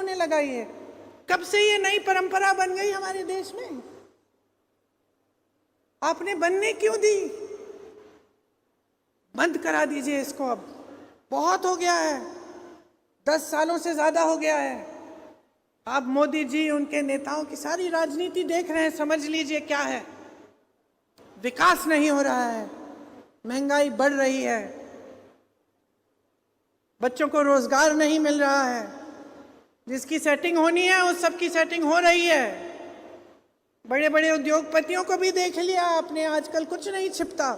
होने लगा ये? कब से ये नई परंपरा बन गई हमारे देश में? आपने बनने क्यों दी? बंद करा दीजिए इसको, अब बहुत हो गया है, 10 सालों से ज्यादा हो गया है। आप मोदी जी, उनके नेताओं की सारी राजनीति देख रहे हैं, समझ लीजिए क्या है। विकास नहीं हो रहा है, महंगाई बढ़ रही है, बच्चों को रोजगार नहीं मिल रहा है, जिसकी सेटिंग होनी है उस सब की सेटिंग हो रही है। बड़े बड़े उद्योगपतियों को भी देख लिया आपने, आजकल कुछ नहीं छिपता,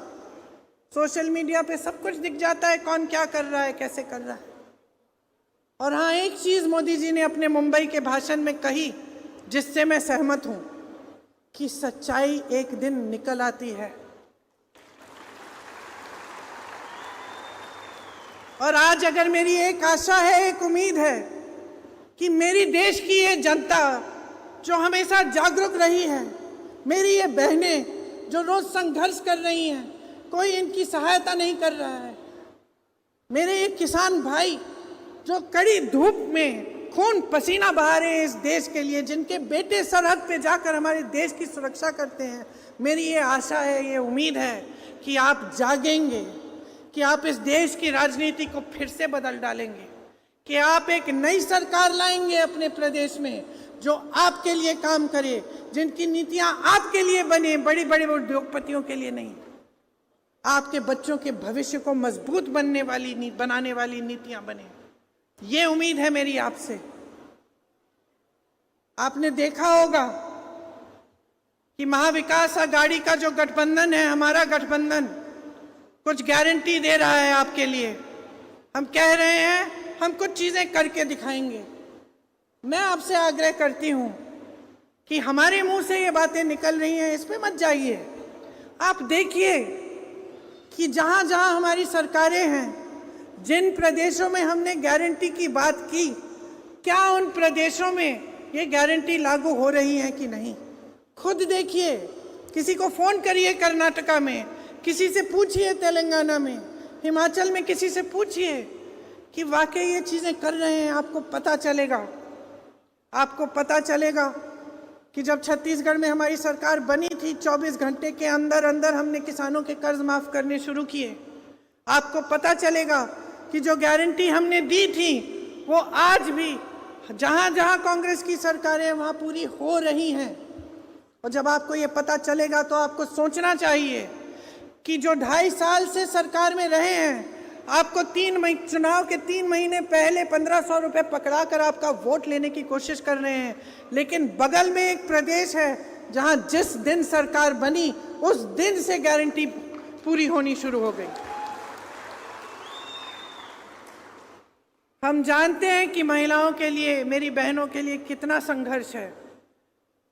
सोशल मीडिया पे सब कुछ दिख जाता है, कौन क्या कर रहा है, कैसे कर रहा है। और हाँ, एक चीज मोदी जी ने अपने मुंबई के भाषण में कही जिससे मैं सहमत हूं, कि सच्चाई एक दिन निकल आती है। और आज अगर मेरी एक आशा है, एक उम्मीद है कि मेरी देश की ये जनता जो हमेशा जागरूक रही है, मेरी ये बहनें जो रोज संघर्ष कर रही हैं, कोई इनकी सहायता नहीं कर रहा है, मेरे ये किसान भाई जो कड़ी धूप में खून पसीना बहा रहे हैं इस देश के लिए, जिनके बेटे सरहद पे जाकर हमारे देश की सुरक्षा करते हैं, मेरी ये आशा है, ये उम्मीद है कि आप जागेंगे, कि आप इस देश की राजनीति को फिर से बदल डालेंगे, कि आप एक नई सरकार लाएंगे अपने प्रदेश में जो आपके लिए काम करे, जिनकी नीतियां आपके लिए बने, बड़ी बड़े उद्योगपतियों के लिए नहीं, आपके बच्चों के भविष्य को मजबूत बनाने वाली नीतियां बने। ये उम्मीद है मेरी आपसे। आपने देखा होगा कि महाविकास आघाड़ी का जो गठबंधन है, हमारा गठबंधन कुछ गारंटी दे रहा है आपके लिए। हम कह रहे हैं हम कुछ चीजें करके दिखाएंगे। मैं आपसे आग्रह करती हूं कि हमारे मुंह से ये बातें निकल रही हैं, इस पे मत जाइए। आप देखिए कि जहां जहां हमारी सरकारें हैं, जिन प्रदेशों में हमने गारंटी की बात की, क्या उन प्रदेशों में ये गारंटी लागू हो रही है कि नहीं? खुद देखिए, किसी को फोन करिए कर्नाटका में, किसी से पूछिए तेलंगाना में, हिमाचल में किसी से पूछिए कि वाकई ये चीजें कर रहे हैं। आपको पता चलेगा कि जब छत्तीसगढ़ में हमारी सरकार बनी थी, 24 घंटे के अंदर अंदर हमने किसानों के कर्ज माफ करने शुरू किए। आपको पता चलेगा कि जो गारंटी हमने दी थी वो आज भी जहां जहां कांग्रेस की सरकारें वहां पूरी हो रही हैं। और जब आपको ये पता चलेगा तो आपको सोचना चाहिए कि जो 2.5 साल से सरकार में रहे हैं, आपको चुनाव के 3 महीने पहले 1500 रुपए पकड़ा कर आपका वोट लेने की कोशिश कर रहे हैं, लेकिन बगल में एक प्रदेश है जहां जिस दिन सरकार बनी उस दिन से गारंटी पूरी होनी शुरू हो गई। हम जानते हैं कि महिलाओं के लिए, मेरी बहनों के लिए कितना संघर्ष है।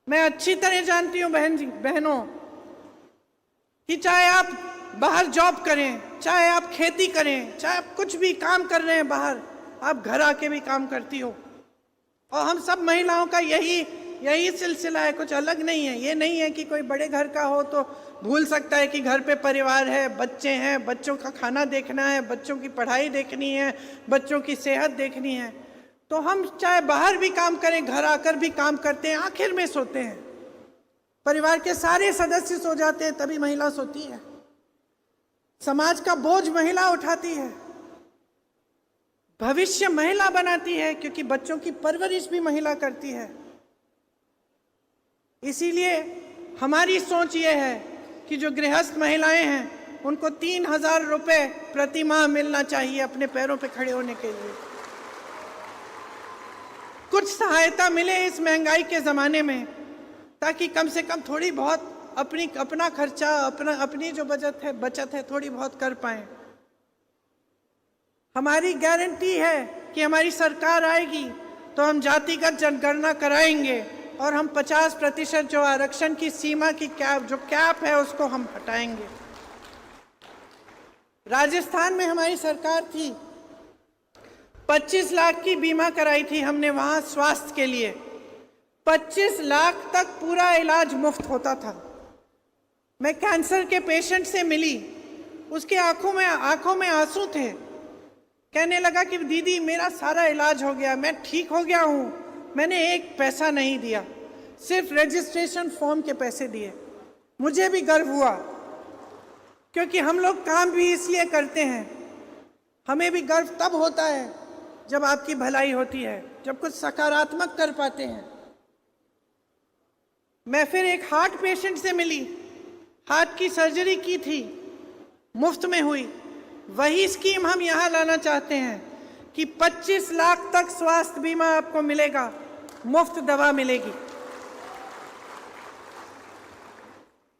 मैं अच्छी तरह जानती हूँ बहनों कि चाहे आप बाहर जॉब करें, चाहे आप खेती करें, चाहे आप कुछ भी काम कर रहे हैं बाहर, आप घर आके भी काम करती हो। और हम सब महिलाओं का यही सिलसिला है, कुछ अलग नहीं है। ये नहीं है कि कोई बड़े घर का हो तो भूल सकता है कि घर पे परिवार है, बच्चे हैं, बच्चों का खाना देखना है, बच्चों की पढ़ाई देखनी है, बच्चों की सेहत देखनी है। तो हम चाहे बाहर भी काम करें, घर आकर भी काम करते हैं, आखिर में सोते हैं। परिवार के सारे सदस्य सो जाते हैं, तभी महिला सोती है। समाज का बोझ महिला उठाती है, भविष्य महिला बनाती है, क्योंकि बच्चों की परवरिश भी महिला करती है। इसीलिए हमारी सोच ये है कि जो गृहस्थ महिलाएं हैं उनको 3000 रुपए प्रति माह मिलना चाहिए अपने पैरों पे खड़े होने के लिए। कुछ सहायता मिले इस महंगाई के जमाने में, ताकि कम से कम थोड़ी बहुत अपना खर्चा, अपनी जो बचत है थोड़ी बहुत कर पाएं। हमारी गारंटी है कि हमारी सरकार आएगी तो हम जातिगत जनगणना कराएंगे और हम 50% जो आरक्षण की सीमा की कैप है उसको हम हटाएंगे। राजस्थान में हमारी सरकार थी, 25 लाख की बीमा कराई थी हमने वहां स्वास्थ्य के लिए। 25 लाख तक पूरा इलाज मुफ्त होता था। मैं कैंसर के पेशेंट से मिली, उसके आंखों में आंसू थे। कहने लगा कि दीदी मेरा सारा इलाज हो गया, मैं ठीक हो गया हूँ, मैंने एक पैसा नहीं दिया, सिर्फ रजिस्ट्रेशन फॉर्म के पैसे दिए। मुझे भी गर्व हुआ, क्योंकि हम लोग काम भी इसलिए करते हैं। हमें भी गर्व तब होता है जब आपकी भलाई होती है, जब कुछ सकारात्मक कर पाते हैं। मैं फिर एक हार्ट पेशेंट से मिली, हार्ट की सर्जरी की थी, मुफ्त में हुई। वही स्कीम हम यहाँ लाना चाहते हैं कि 25 लाख तक स्वास्थ्य बीमा आपको मिलेगा, मुफ्त दवा मिलेगी।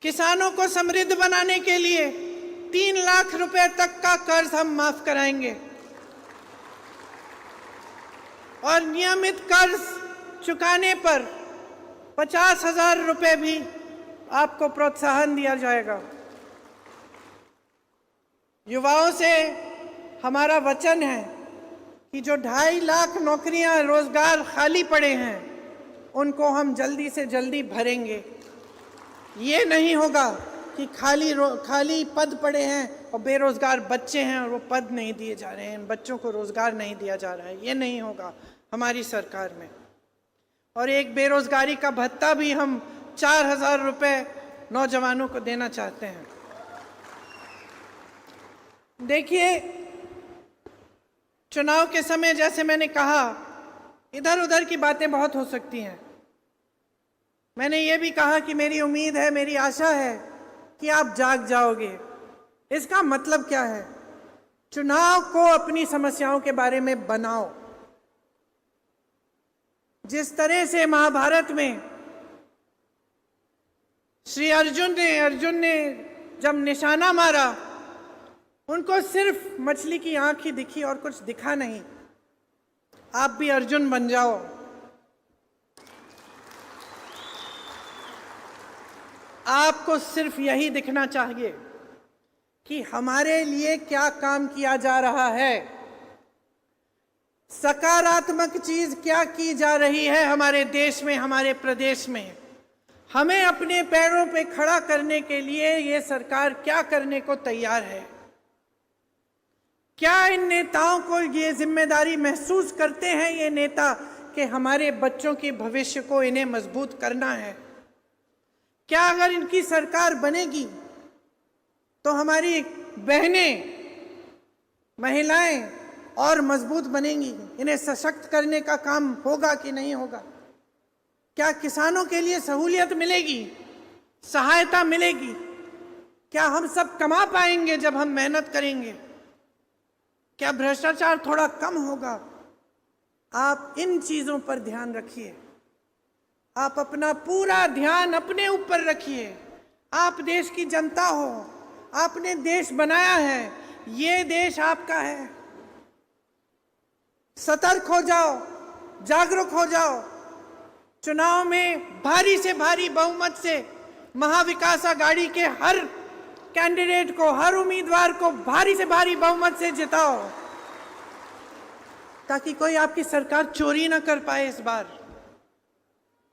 किसानों को समृद्ध बनाने के लिए 3 लाख रुपए तक का कर्ज हम माफ कराएंगे और नियमित कर्ज चुकाने पर 50,000 रुपए भी आपको प्रोत्साहन दिया जाएगा। युवाओं से हमारा वचन है कि जो 2.5 लाख नौकरियां, रोजगार खाली पड़े हैं, उनको हम जल्दी से जल्दी भरेंगे। ये नहीं होगा कि खाली पद पड़े हैं और बेरोजगार बच्चे हैं और वो पद नहीं दिए जा रहे हैं, बच्चों को रोजगार नहीं दिया जा रहा है। ये नहीं होगा हमारी सरकार में। और एक बेरोजगारी का भत्ता भी हम 4,000 रुपए नौजवानों को देना चाहते हैं। देखिए, चुनाव के समय जैसे मैंने कहा, इधर उधर की बातें बहुत हो सकती हैं। मैंने ये भी कहा कि मेरी उम्मीद है, मेरी आशा है कि आप जाग जाओगे। इसका मतलब क्या है? चुनाव को अपनी समस्याओं के बारे में बनाओ। जिस तरह से महाभारत में श्री अर्जुन ने जब निशाना मारा, उनको सिर्फ मछली की आंख ही दिखी और कुछ दिखा नहीं। आप भी अर्जुन बन जाओ। आपको सिर्फ यही दिखना चाहिए कि हमारे लिए क्या काम किया जा रहा है, सकारात्मक चीज क्या की जा रही है हमारे देश में, हमारे प्रदेश में। हमें अपने पैरों पे खड़ा करने के लिए ये सरकार क्या करने को तैयार है। क्या इन नेताओं को ये जिम्मेदारी महसूस करते हैं ये नेता कि हमारे बच्चों के भविष्य को इन्हें मजबूत करना है? क्या अगर इनकी सरकार बनेगी तो हमारी बहनें, महिलाएं और मजबूत बनेंगी? इन्हें सशक्त करने का काम होगा कि नहीं होगा? क्या किसानों के लिए सहूलियत मिलेगी, सहायता मिलेगी? क्या हम सब कमा पाएंगे जब हम मेहनत करेंगे? क्या भ्रष्टाचार थोड़ा कम होगा? आप इन चीजों पर ध्यान रखिए। आप अपना पूरा ध्यान अपने ऊपर रखिए। आप देश की जनता हो, आपने देश बनाया है, ये देश आपका है। सतर्क हो जाओ, जागरूक हो जाओ। चुनाव में भारी से भारी बहुमत से महाविकास आघाड़ी के हर कैंडिडेट को, हर उम्मीदवार को भारी से भारी बहुमत से जिताओ, ताकि कोई आपकी सरकार चोरी ना कर पाए। इस बार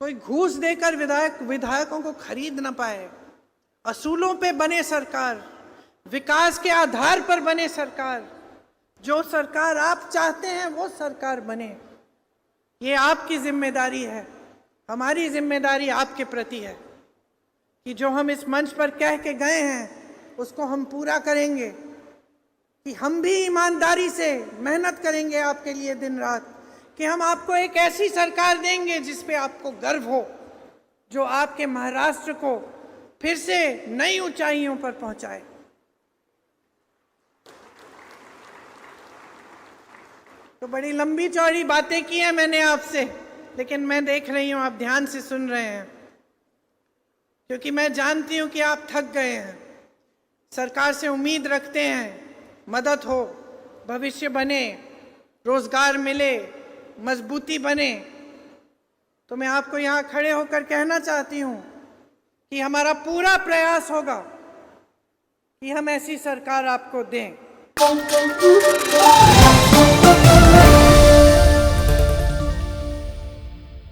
कोई घूस देकर विधायकों को खरीद ना पाए। असूलों पे बने सरकार, विकास के आधार पर बने सरकार। जो सरकार आप चाहते हैं वो सरकार बने। ये आपकी जिम्मेदारी है, हमारी जिम्मेदारी आपके प्रति है कि जो हम इस मंच पर कह के गए हैं उसको हम पूरा करेंगे, कि हम भी ईमानदारी से मेहनत करेंगे आपके लिए दिन रात, कि हम आपको एक ऐसी सरकार देंगे जिस पे आपको गर्व हो, जो आपके महाराष्ट्र को फिर से नई ऊंचाइयों पर पहुंचाए। तो बड़ी लंबी चौड़ी बातें की हैं मैंने आपसे, लेकिन मैं देख रही हूं आप ध्यान से सुन रहे हैं, क्योंकि मैं जानती हूं कि आप थक गए हैं। सरकार से उम्मीद रखते हैं मदद हो, भविष्य बने, रोजगार मिले, मजबूती बने। तो मैं आपको यहाँ खड़े होकर कहना चाहती हूँ कि हमारा पूरा प्रयास होगा कि हम ऐसी सरकार आपको दें।